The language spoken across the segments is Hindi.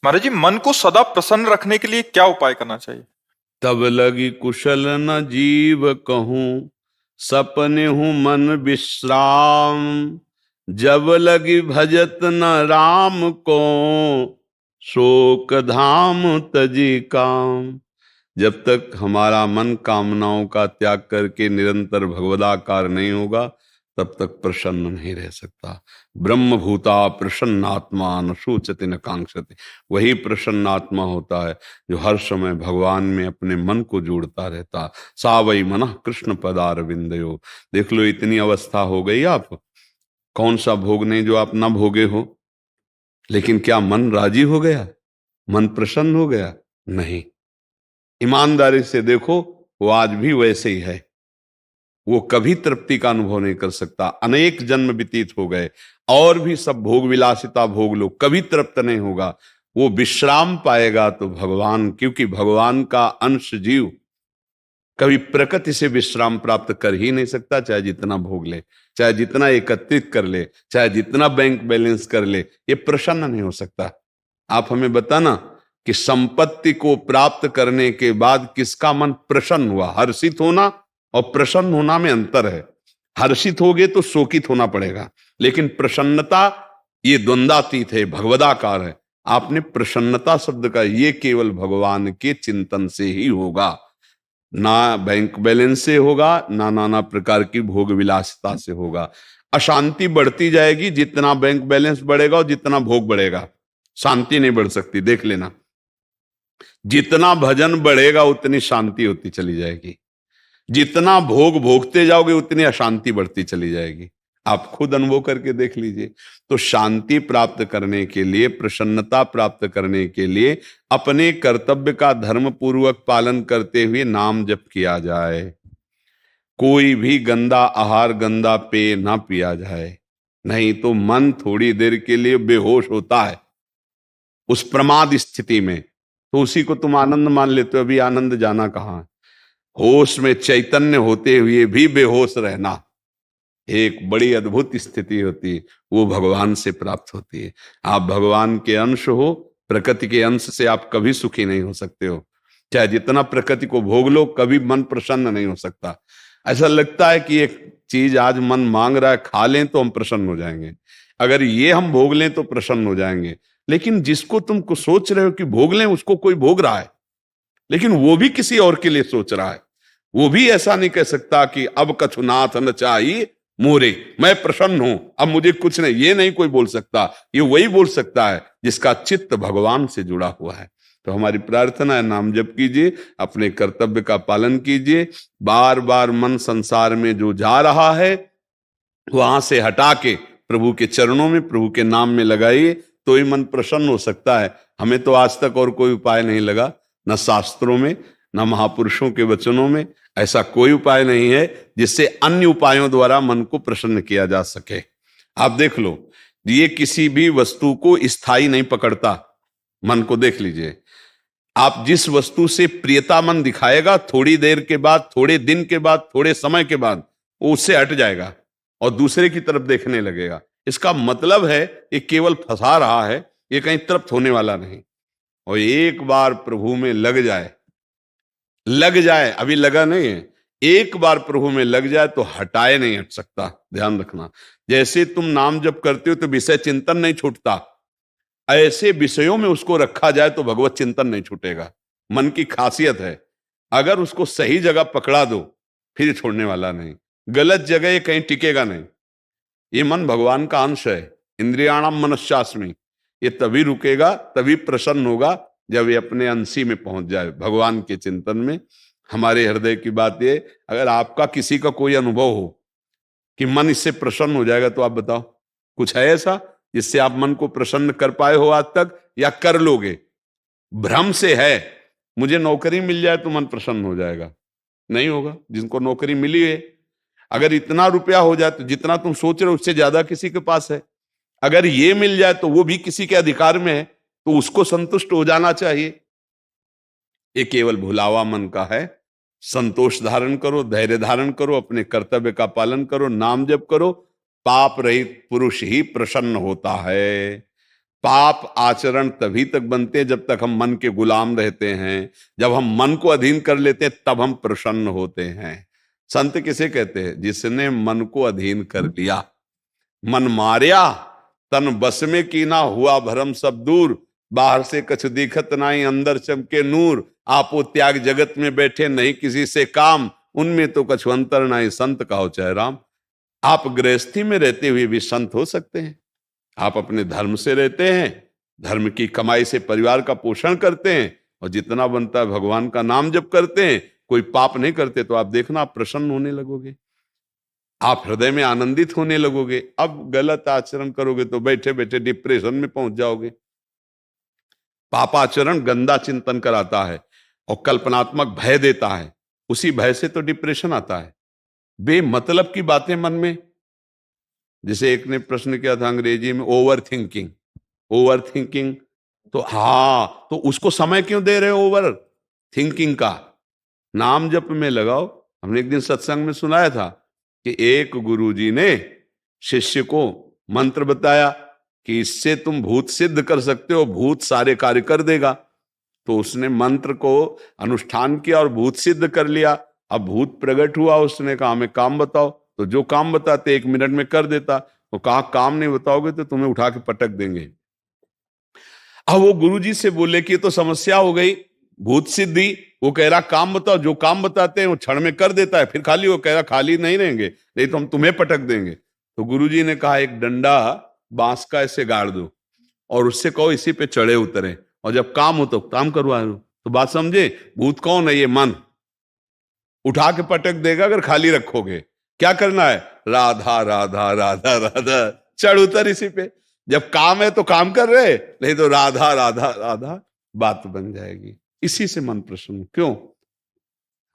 महाराज जी, मन को सदा प्रसन्न रखने के लिए क्या उपाय करना चाहिए? तब लगी कुशल न जीव कहूं, सपने हूं मन विश्राम। जब लगी भजत न राम को, शोक धाम तजी काम। जब तक हमारा मन कामनाओं का त्याग करके निरंतर भगवदाकार नहीं होगा, तब तक प्रसन्न नहीं रह सकता। ब्रह्म भूता प्रसन्नात्मा न शोचति न कांक्षति। वही प्रसन्नात्मा होता है जो हर समय भगवान में अपने मन को जोड़ता रहता। सा वै मनः कृष्ण पदार विंदयो। देख लो, इतनी अवस्था हो गई आप, कौन सा भोग नहीं जो आप ना भोगे हो, लेकिन क्या मन राजी हो गया? मन प्रसन्न हो गया? नहीं। ईमानदारी से देखो, वो आज भी वैसे ही है। वो कभी तृप्ति का अनुभव नहीं कर सकता। अनेक जन्म व्यतीत हो गए और भी सब भोग विलासिता भोग लो, कभी तृप्त नहीं होगा। वो विश्राम पाएगा तो भगवान, क्योंकि भगवान का अंश जीव कभी प्रकृति से विश्राम प्राप्त कर ही नहीं सकता। चाहे जितना भोग ले, चाहे जितना एकत्रित कर ले, चाहे जितना बैंक बैलेंस कर ले, ये प्रसन्न नहीं हो सकता। आप हमें बताना कि संपत्ति को प्राप्त करने के बाद किसका मन प्रसन्न हुआ? हर्षित होना और प्रसन्न होना में अंतर है। हर्षित होगे तो शोकित होना पड़ेगा, लेकिन प्रसन्नता ये द्वंद्वातीत है, भगवदाकार है। आपने प्रसन्नता शब्द का, ये केवल भगवान के चिंतन से ही होगा, ना बैंक बैलेंस से होगा, ना नाना प्रकार की भोग विलासिता से होगा। अशांति बढ़ती जाएगी जितना बैंक बैलेंस बढ़ेगा और जितना भोग बढ़ेगा। शांति नहीं बढ़ सकती, देख लेना। जितना भजन बढ़ेगा उतनी शांति होती चली जाएगी, जितना भोग भोगते जाओगे उतनी अशांति बढ़ती चली जाएगी। आप खुद अनुभव करके देख लीजिए। तो शांति प्राप्त करने के लिए, प्रसन्नता प्राप्त करने के लिए अपने कर्तव्य का धर्म पूर्वक पालन करते हुए नाम जप किया जाए। कोई भी गंदा आहार, गंदा पेय ना पिया जाए, नहीं तो मन थोड़ी देर के लिए बेहोश होता है उस प्रमाद स्थिति में, तो उसी को तुम आनंद मान लेते हो। अभी आनंद जाना कहाँ है? होश में चैतन्य होते हुए भी बेहोश रहना एक बड़ी अद्भुत स्थिति होती है, वो भगवान से प्राप्त होती है। आप भगवान के अंश हो, प्रकृति के अंश से आप कभी सुखी नहीं हो सकते हो। चाहे जितना प्रकृति को भोग लो, कभी मन प्रसन्न नहीं हो सकता। ऐसा लगता है कि एक चीज आज मन मांग रहा है, खा लें तो हम प्रसन्न हो जाएंगे, अगर ये हम भोग लें तो प्रसन्न हो जाएंगे। लेकिन जिसको तुम को सोच रहे हो कि भोग लें, उसको कोई भोग रहा है, लेकिन वो भी किसी और के लिए सोच रहा है। वो भी ऐसा नहीं कह सकता कि अब कछुनाथ न चाहिए मोरे, मैं प्रसन्न हूं, अब मुझे कुछ नहीं, ये नहीं कोई बोल सकता। ये वही बोल सकता है जिसका चित्त भगवान से जुड़ा हुआ है। तो हमारी प्रार्थना है, नाम जप कीजिए, अपने कर्तव्य का पालन कीजिए। बार बार मन संसार में जो जा रहा है वहां से हटा के प्रभु के चरणों में, प्रभु के नाम में लगाइए, तो ही मन प्रसन्न हो सकता है। हमें तो आज तक और कोई उपाय नहीं लगा, न शास्त्रों में, न महापुरुषों के वचनों में। ऐसा कोई उपाय नहीं है जिससे अन्य उपायों द्वारा मन को प्रसन्न किया जा सके। आप देख लो, ये किसी भी वस्तु को स्थायी नहीं पकड़ता। मन को देख लीजिए, आप जिस वस्तु से प्रियता मन दिखाएगा, थोड़ी देर के बाद, थोड़े दिन के बाद, थोड़े समय के बाद वो उससे हट जाएगा और दूसरे की तरफ देखने लगेगा। इसका मतलब है ये केवल फंसा रहा है, ये कहीं तृप्त होने वाला नहीं। और एक बार प्रभु में लग जाए, अभी लगा नहीं है, एक बार प्रभु में लग जाए तो हटाए नहीं हट सकता। ध्यान रखना, जैसे तुम नाम जप करते हो तो विषय चिंतन नहीं छूटता, ऐसे विषयों में उसको रखा जाए तो भगवत चिंतन नहीं छूटेगा। मन की खासियत है, अगर उसको सही जगह पकड़ा दो फिर छोड़ने वाला नहीं, गलत जगह ये कहीं टिकेगा नहीं। ये मन भगवान का अंश है, इंद्रियाणाम मनश्चास्मि। ये तभी रुकेगा, तभी प्रसन्न होगा जब ये अपने अंशी में पहुंच जाए, भगवान के चिंतन में। हमारे हृदय की बात ये, अगर आपका किसी का कोई अनुभव हो कि मन इससे प्रसन्न हो जाएगा, तो आप बताओ, कुछ है ऐसा जिससे आप मन को प्रसन्न कर पाए हो आज तक, या कर लोगे? भ्रम से है, मुझे नौकरी मिल जाए तो मन प्रसन्न हो जाएगा, नहीं होगा। जिनको नौकरी मिली है, अगर इतना रुपया हो जाए तो जितना तुम सोच रहे हो उससे ज्यादा किसी के पास है। अगर ये मिल जाए तो वो भी किसी के अधिकार में है, तो उसको संतुष्ट हो जाना चाहिए। ये केवल भुलावा मन का है। संतोष धारण करो, धैर्य धारण करो, अपने कर्तव्य का पालन करो, नाम जप करो। पाप रहित पुरुष ही प्रसन्न होता है। पाप आचरण तभी तक बनते हैं जब तक हम मन के गुलाम रहते हैं। जब हम मन को अधीन कर लेते हैं तब हम प्रसन्न होते हैं। संत किसे कहते हैं? जिसने मन को अधीन कर लिया। मन मारिया तन बस में कीना, हुआ भरम सब दूर, बाहर से कछ दिखत नाई, अंदर चमके नूर, आपो त्याग जगत में बैठे नहीं किसी से काम, उनमें तो कछु अंतर नाई, संत कहो चाहे राम। आप गृहस्थी में रहते हुए भी संत हो सकते हैं। आप अपने धर्म से रहते हैं, धर्म की कमाई से परिवार का पोषण करते हैं, और जितना बनता है भगवान का नाम जप करते हैं, कोई पाप नहीं करते, तो आप देखना आप प्रसन्न होने लगोगे, आप हृदय में आनंदित होने लगोगे। अब गलत आचरण करोगे तो बैठे बैठे डिप्रेशन में पहुंच जाओगे। पापाचरण गंदा चिंतन कराता है और कल्पनात्मक भय देता है, उसी भय से तो डिप्रेशन आता है। बेमतलब की बातें मन में, जैसे एक ने प्रश्न किया था अंग्रेजी में, ओवर थिंकिंग। ओवर थिंकिंग तो हाँ, तो उसको समय क्यों दे रहे हो ओवर थिंकिंग का? नाम जप में लगाओ। हमने एक दिन सत्संग में सुनाया था कि एक गुरुजी ने शिष्य को मंत्र बताया कि इससे तुम भूत सिद्ध कर सकते हो, भूत सारे कार्य कर देगा। तो उसने मंत्र को अनुष्ठान किया और भूत सिद्ध कर लिया। अब भूत प्रकट हुआ, उसने कहा हमें काम बताओ, तो जो काम बताते 1 मिनट में कर देता। वो कहा काम नहीं बताओगे तो तुम्हें उठा के पटक देंगे। अब वो गुरुजी से बोले कि ये तो समस्या हो गई, भूत सिद्धि। वो कह रहा काम बताओ, जो काम बताते हैं वो क्षण में कर देता है, फिर खाली वो कह रहा खाली नहीं रहेंगे, नहीं तो हम तुम्हें पटक देंगे। तो गुरुजी ने कहा एक डंडा बांस का ऐसे गाड़ दो और उससे कहो इसी पे चढ़े उतरे, और जब काम हो तो काम करवा दो। तो बात समझे? भूत कौन है? ये मन उठा के पटक देगा अगर खाली रखोगे। क्या करना है? राधा राधा राधा राधा, चढ़ उतर इसी पे। जब काम है तो काम कर रहे, नहीं तो राधा राधा राधा, बात बन जाएगी। इसी से मन प्रसन्न क्यों?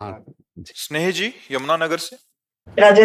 हाँ स्नेह जी यमुनानगर से। राजेश